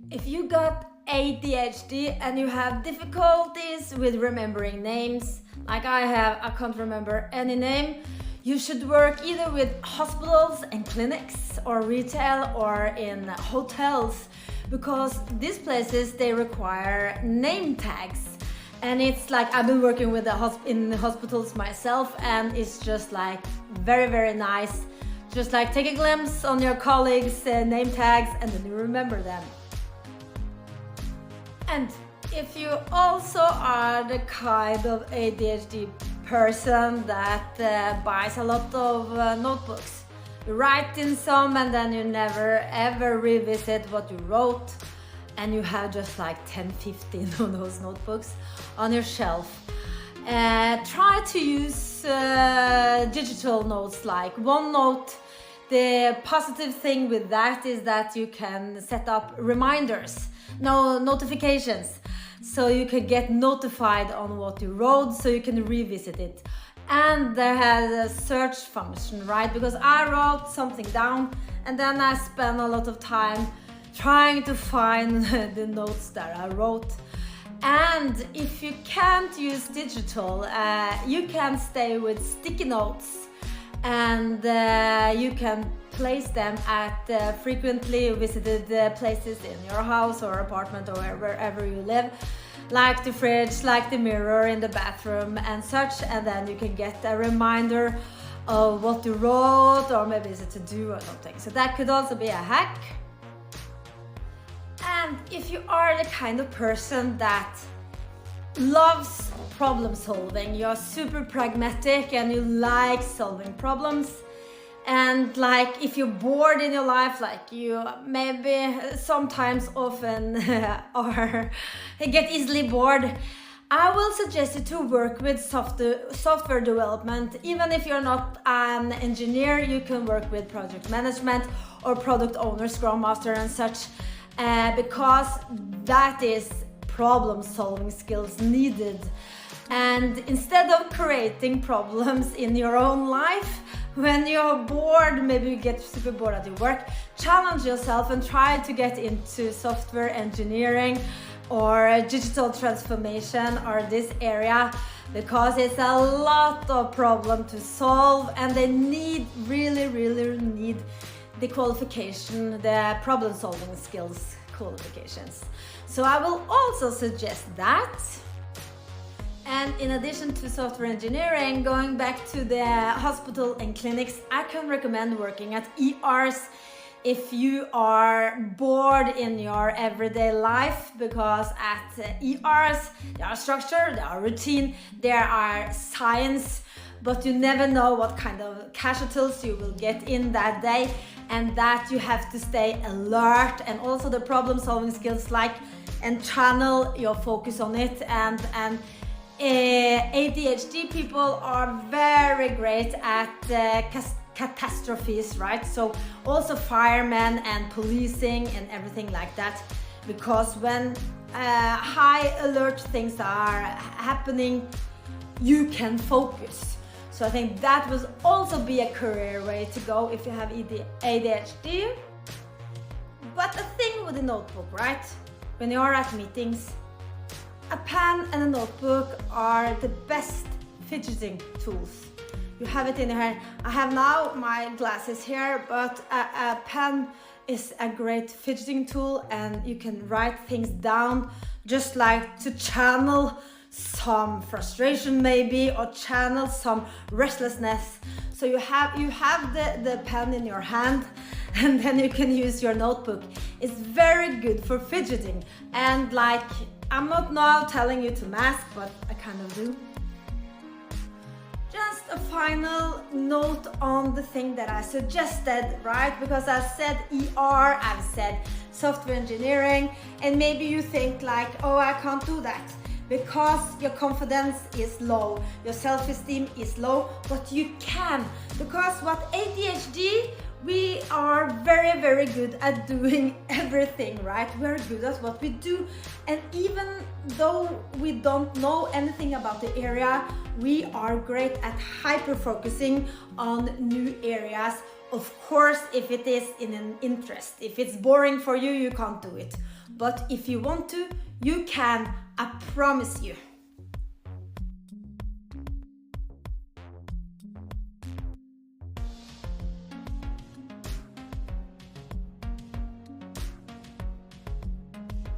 If you got ADHD and you have difficulties with remembering names, like I have, I can't remember any name, you should work either with hospitals and clinics or retail or in hotels, because these places, they require name tags. And it's like, I've been working with in the hospitals myself, and it's just like very, very nice. Just like take a glimpse on your colleagues' name tags and then you remember them. And if you also are the kind of ADHD person that buys a lot of notebooks, you write in some and then you never ever revisit what you wrote, and you have just like 10-15 of those notebooks on your shelf. Try to use digital notes like OneNote. The positive thing with that is that you can set up reminders, no notifications, so you can get notified on what you wrote, so you can revisit it. And there has a search function, right? Because I wrote something down and then I spent a lot of time trying to find the notes that I wrote. And if you can't use digital, you can stay with sticky notes, and you can place them at frequently visited places in your house or apartment or wherever you live, like the fridge, like the mirror in the bathroom and such, and then you can get a reminder of what you wrote, or maybe it's a to-do or something. So that could also be a hack. And if you are the kind of person that loves problem solving, you're super pragmatic and you like solving problems, and like if you're bored in your life, like you maybe sometimes often get easily bored, I will suggest you to work with software development. Even if you're not an engineer, you can work with project management or product owner, scrum master and such, because that is problem solving skills needed. And instead of creating problems in your own life, when you're bored, maybe you get super bored at your work, challenge yourself and try to get into software engineering or digital transformation or this area, because it's a lot of problem to solve and they really need the qualification, the problem solving skills qualifications. So I will also suggest that. And in addition to software engineering, going back to the hospital and clinics, I can recommend working at ERs if you are bored in your everyday life, because at ERs there are structure, there are routine, there are science, but you never know what kind of casualties you will get in that day, and that you have to stay alert, and also the problem solving skills, like, and channel your focus on it. And ADHD people are very great at catastrophes, right? So also firemen and policing and everything like that, because when high alert things are happening, you can focus. So I think that will also be a career way to go if you have ADHD. But the thing with the notebook, right? When you are at meetings, a pen and a notebook are the best fidgeting tools. You have it in your hand. I have now my glasses here, but a pen is a great fidgeting tool, and you can write things down, just like to channel some frustration maybe, or channel some restlessness. So you have the pen in your hand, and then you can use your notebook. It's very good for fidgeting. And like, I'm not now telling you to mask, but I kind of do. Just a final note on the thing that I suggested, right? Because I said ER, I've said software engineering, and maybe you think like, oh, I can't do that because your confidence is low, your self-esteem is low, but you can. Because what ADHD, we are very good at doing everything, right? We're good at what we do, and even though we don't know anything about the area, we are great at hyper focusing on new areas. Of course, if it is in an interest. If it's boring for you, you can't do it. but if you want to, you can, I promise you.